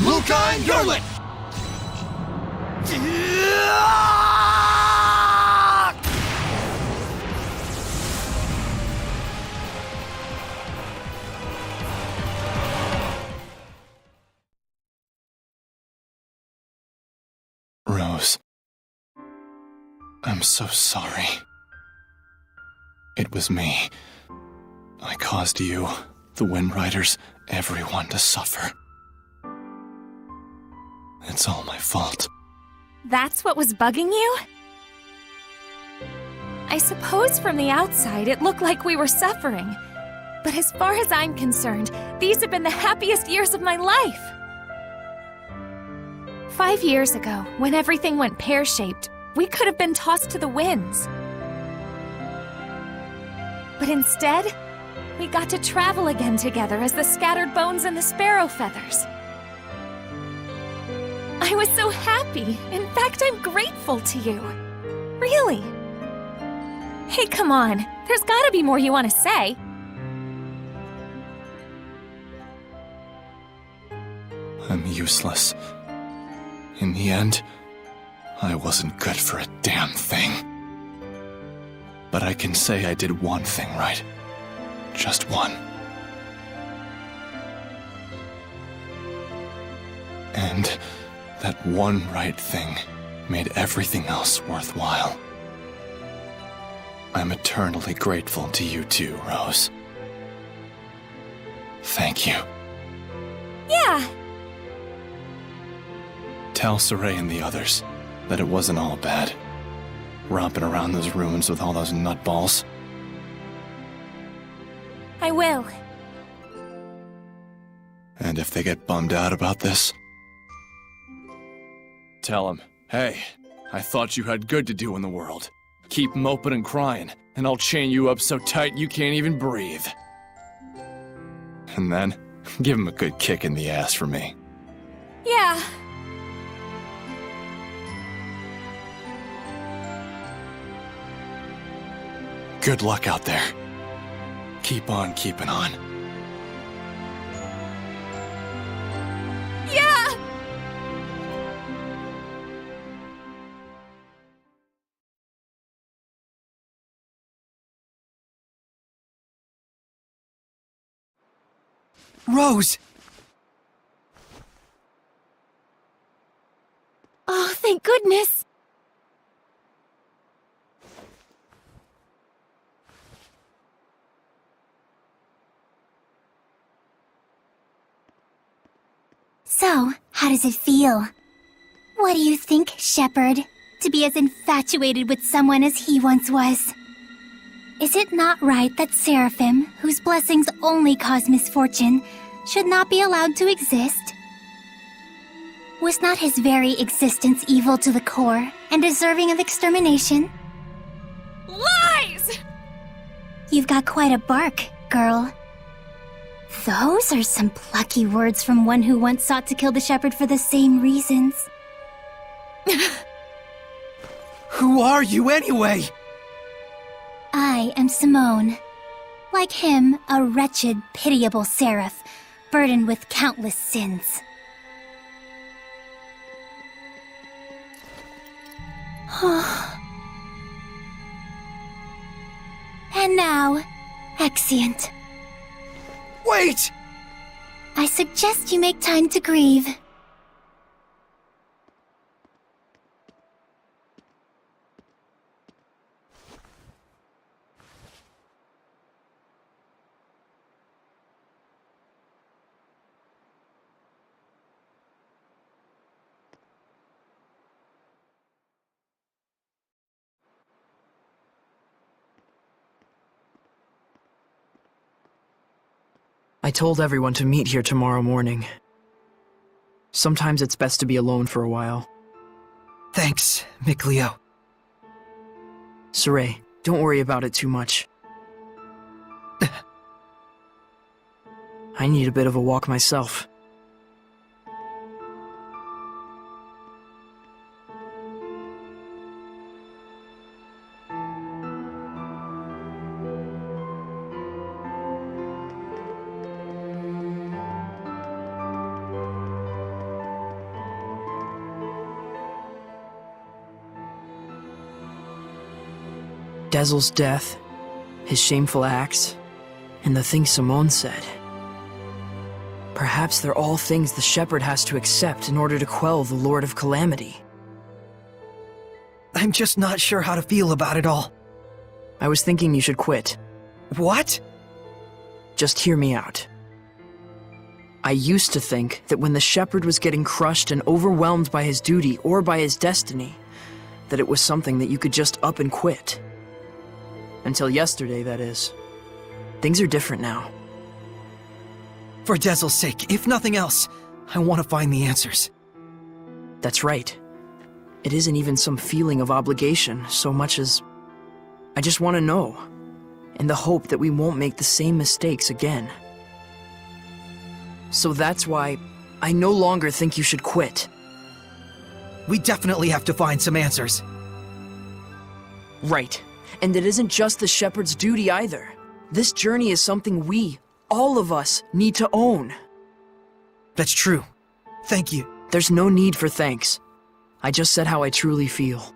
Lukai Yurlik! Rose, I'm so sorry. It was me. I caused you, the Wind Riders, everyone to suffer. It's all my fault. That's what was bugging you? I suppose from the outside it looked like we were suffering. But as far as I'm concerned, these have been the happiest years of my life. 5 years ago, when everything went pear-shaped, we could have been tossed to the winds. But instead, we got to travel again together as the scattered bones and the sparrow feathers. I was so happy. In fact, I'm grateful to you. Really. Hey, come on. There's gotta be more you want to say. I'm useless. In the end, I wasn't good for a damn thing. But I can say I did one thing right. Just one. And that one right thing made everything else worthwhile. I'm eternally grateful to you too, Rose. Thank you. Yeah. Tell Saray and the others that it wasn't all bad. Romping around those ruins with all those nutballs. I will. And if they get bummed out about this, tell them, hey, I thought you had good to do in the world. Keep moping and crying, and I'll chain you up so tight you can't even breathe. And then, give them a good kick in the ass for me. Yeah. Good luck out there. Keep on keeping on. Yeah! Rose! Oh, thank goodness! So, how does it feel? What do you think, Shepherd? To be as infatuated with someone as he once was? Is it not right that Seraphim, whose blessings only cause misfortune, should not be allowed to exist? Was not his very existence evil to the core and deserving of extermination? Lies! You've got quite a bark, girl. Those are some plucky words from one who once sought to kill the shepherd for the same reasons. Who are you anyway? I am Simone. Like him, a wretched, pitiable seraph, burdened with countless sins. And now, Exeunt. Wait! I suggest you make time to grieve. I told everyone to meet here tomorrow morning. Sometimes it's best to be alone for a while. Thanks, Mikleo. Saray, don't worry about it too much. I need a bit of a walk myself. Dezel's death, his shameful acts, and the things Simone said. Perhaps they're all things the Shepherd has to accept in order to quell the Lord of Calamity. I'm just not sure how to feel about it all. I was thinking you should quit. What? Just hear me out. I used to think that when the Shepherd was getting crushed and overwhelmed by his duty or by his destiny, that it was something that you could just up and quit. Until yesterday, that is. Things are different now. For Dezel's sake, if nothing else, I want to find the answers. That's right. It isn't even some feeling of obligation so much as I just want to know, in the hope that we won't make the same mistakes again. So that's why I no longer think you should quit. We definitely have to find some answers. Right. And it isn't just the Shepherd's duty either. This journey is something we, all of us, need to own. That's true. Thank you. There's no need for thanks. I just said how I truly feel.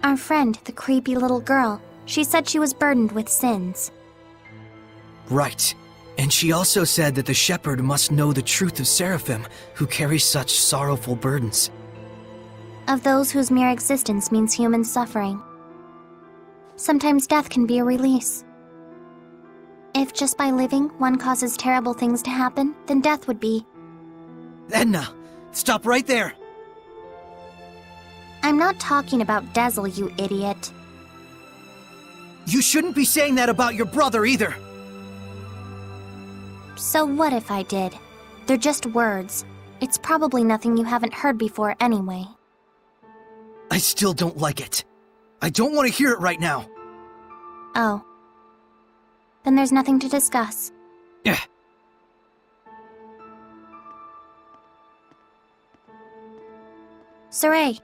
Our friend, the creepy little girl, she said she was burdened with sins. Right. And she also said that the Shepherd must know the truth of Seraphim, who carry such sorrowful burdens. Of those whose mere existence means human suffering. Sometimes death can be a release. If just by living one causes terrible things to happen, then death would be. Edna, stop right there! I'm not talking about Dezel, you idiot. You shouldn't be saying that about your brother either! So what if I did? They're just words. It's probably nothing you haven't heard before anyway. I still don't like it. I don't want to hear it right now. Oh. Then there's nothing to discuss. Yeah. Saray.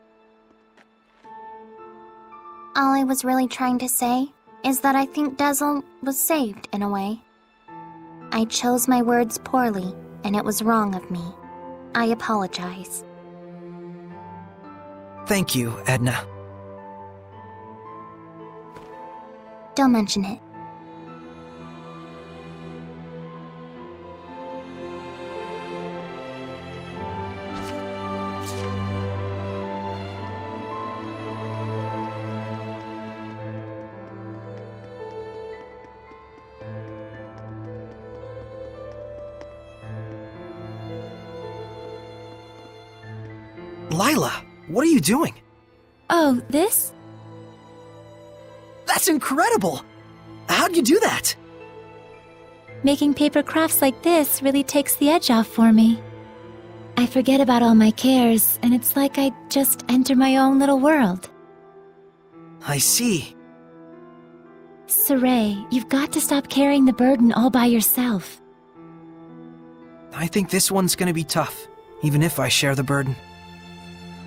All I was really trying to say is that I think Dezel was saved in a way. I chose my words poorly, and it was wrong of me. I apologize. Thank you, Edna. Don't mention it. Lila, what are you doing? Oh, this? That's incredible! How'd you do that? Making paper crafts like this really takes the edge off for me. I forget about all my cares, and it's like I just enter my own little world. I see. Saray, you've got to stop carrying the burden all by yourself. I think this one's gonna be tough, even if I share the burden.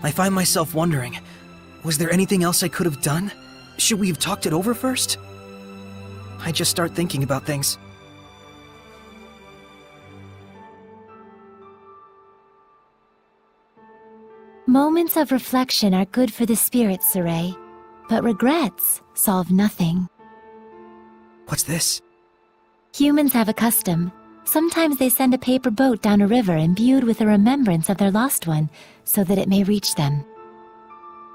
I find myself wondering, was there anything else I could have done? Should we have talked it over first? I just start thinking about things. Moments of reflection are good for the spirit, Saray, but regrets solve nothing. What's this? Humans have a custom. Sometimes they send a paper boat down a river imbued with a remembrance of their lost one, so that it may reach them.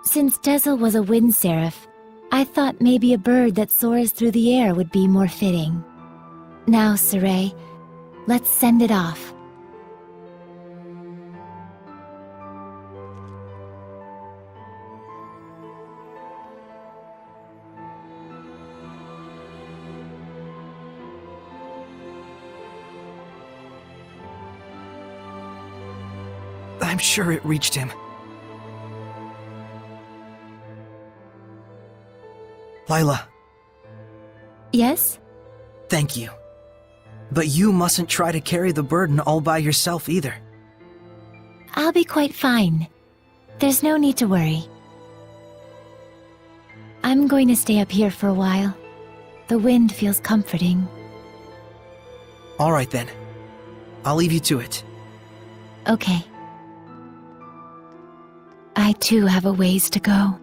Since Dezel was a wind seraph, I thought maybe a bird that soars through the air would be more fitting. Now, Saray, let's send it off. I'm sure it reached him. Lila, Yes? thank you. But you mustn't try to carry the burden all by yourself either. I'll be quite fine. There's no need to worry. I'm going to stay up here for a while. The wind feels comforting. All right then. I'll leave you to it. Okay. I too have a ways to go.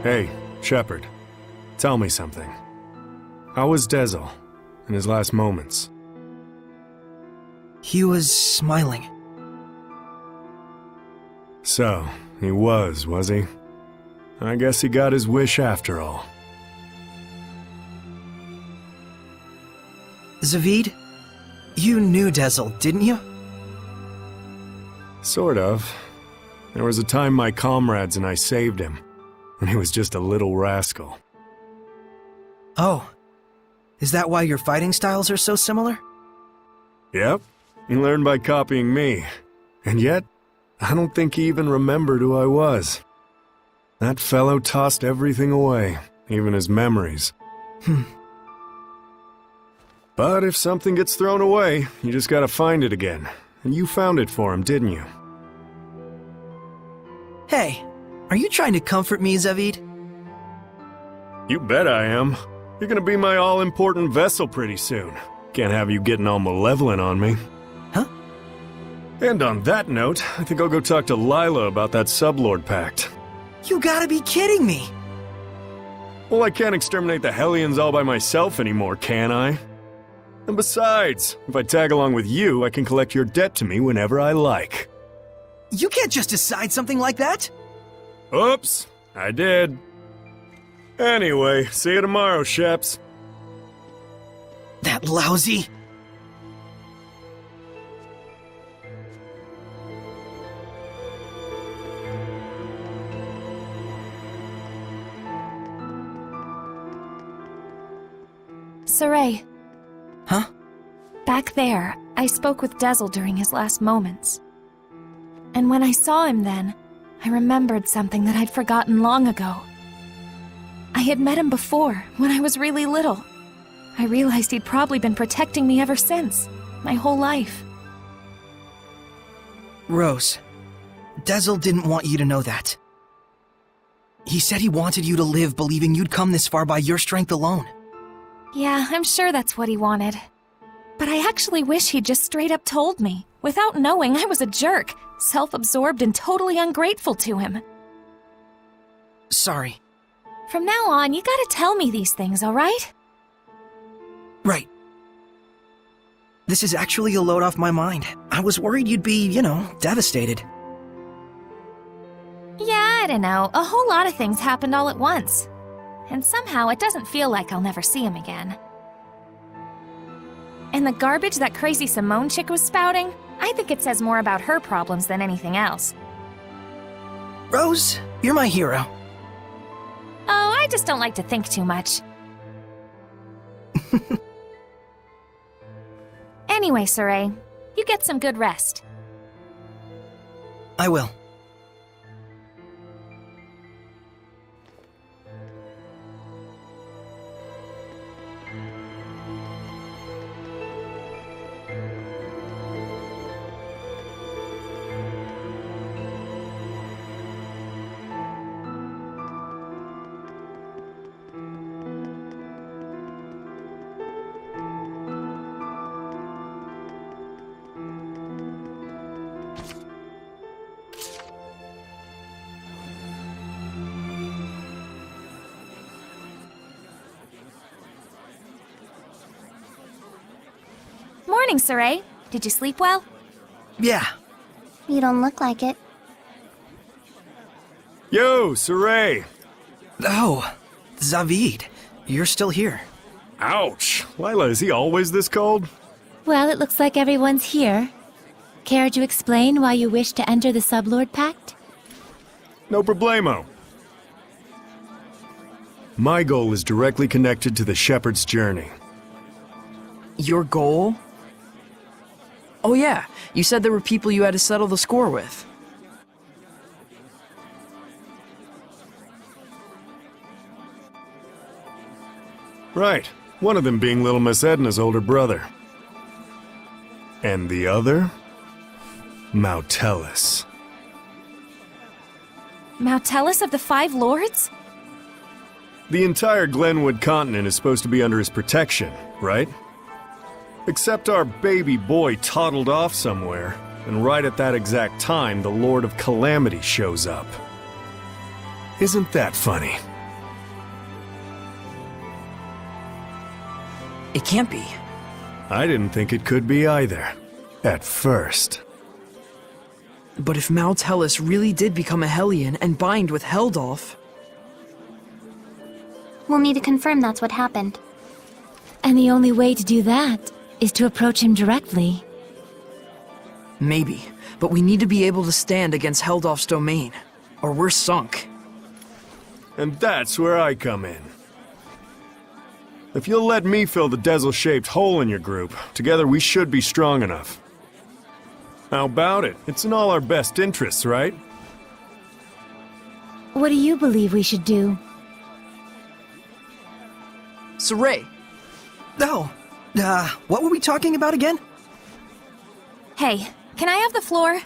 Hey, Shepard. Tell me something. How was Dezel in his last moments? He was smiling. So, he was he? I guess he got his wish after all. Zavid, you knew Dezel, didn't you? Sort of. There was a time my comrades and I saved him, when he was just a little rascal. Oh. Is that why your fighting styles are so similar? Yep, he learned by copying me. And yet, I don't think he even remembered who I was. That fellow tossed everything away, even his memories. But if something gets thrown away, you just gotta find it again. And you found it for him, didn't you? Hey, are you trying to comfort me, Zavid? You bet I am. You're gonna be my all-important vessel pretty soon. Can't have you getting all malevolent on me. Huh? And on that note, I think I'll go talk to Lila about that Sublord Pact. You gotta be kidding me! Well, I can't exterminate the Hellions all by myself anymore, can I? And besides, if I tag along with you, I can collect your debt to me whenever I like. You can't just decide something like that! Oops, I did. Anyway, see you tomorrow, Sheps. That lousy... Saray. Huh? Back there, I spoke with Dezel during his last moments. And when I saw him then, I remembered something that I'd forgotten long ago. I had met him before, when I was really little. I realized he'd probably been protecting me ever since, my whole life. Rose, Dezel didn't want you to know that. He said he wanted you to live believing you'd come this far by your strength alone. Yeah, I'm sure that's what he wanted. But I actually wish he'd just straight up told me, without knowing I was a jerk, self-absorbed and totally ungrateful to him. Sorry. From now on, you gotta tell me these things, alright? Right. This is actually a load off my mind. I was worried you'd be, devastated. Yeah, I don't know. A whole lot of things happened all at once. And somehow it doesn't feel like I'll never see him again. And the garbage that crazy Simone chick was spouting, I think it says more about her problems than anything else. Rose, you're my hero. Oh, I just don't like to think too much. Anyway, Saray, you get some good rest. I will. Morning, Saray. Did you sleep well? Yeah. You don't look like it. Yo, Saray! Oh, Zavid, you're still here. Ouch! Lila, is he always this cold? Well, it looks like everyone's here. Care to explain why you wish to enter the Sublord Pact? No problemo. My goal is directly connected to the Shepherd's journey. Your goal? Oh yeah, you said there were people you had to settle the score with. Right. One of them being little Miss Edna's older brother. And the other? Mautellus. Mautellus of the Five Lords? The entire Glenwood continent is supposed to be under his protection, right? Except our baby boy toddled off somewhere, and right at that exact time, the Lord of Calamity shows up. Isn't that funny? It can't be. I didn't think it could be either. At first. But if Mautellus really did become a Hellion and bind with Heldolf... We'll need to confirm that's what happened. And the only way to do that is to approach him directly. Maybe, but we need to be able to stand against Heldolf's domain, or we're sunk. And that's where I come in. If you'll let me fill the Dezel-shaped hole in your group, together we should be strong enough. How about it? It's in all our best interests, right? What do you believe we should do? Saray, Oh, what were we talking about again? Hey, can I have the floor?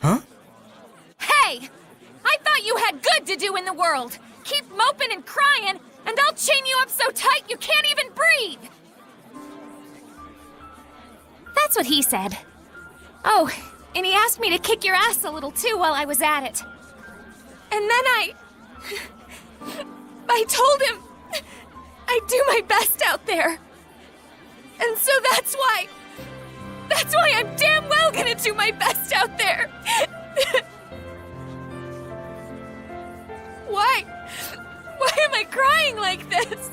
Huh? Hey! I thought you had good to do in the world! Keep moping and crying, and I'll chain you up so tight you can't even breathe! That's what he said. Oh, and he asked me to kick your ass a little too while I was at it. And then I told him I'd do my best out there. And so that's why I'm damn well gonna do my best out there. Why am I crying like this?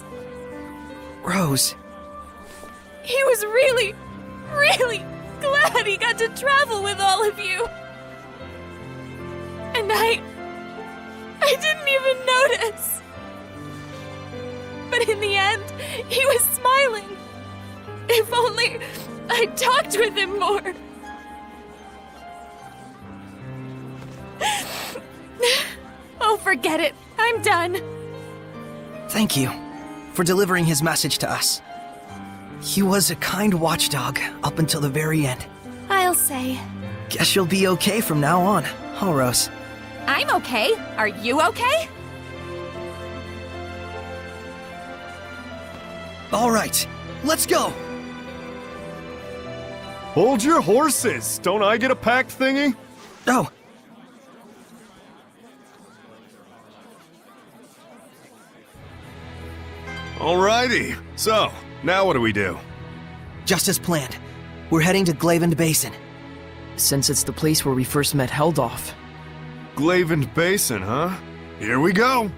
Rose. He was really, really glad he got to travel with all of you. And I didn't even notice. But in the end, he was smiling. If only I'd talked with him more. Oh, forget it. I'm done. Thank you for delivering his message to us. He was a kind watchdog up until the very end. I'll say. Guess you'll be okay from now on, huh, Rose? I'm okay. Are you okay? All right, let's go! Hold your horses! Don't I get a pact thingy? Oh, Alrighty. So, now what do we do? just as planned. We're heading to Glavend Basin. since it's the place where we first met Heldolf. Glavend Basin, huh? Here we go!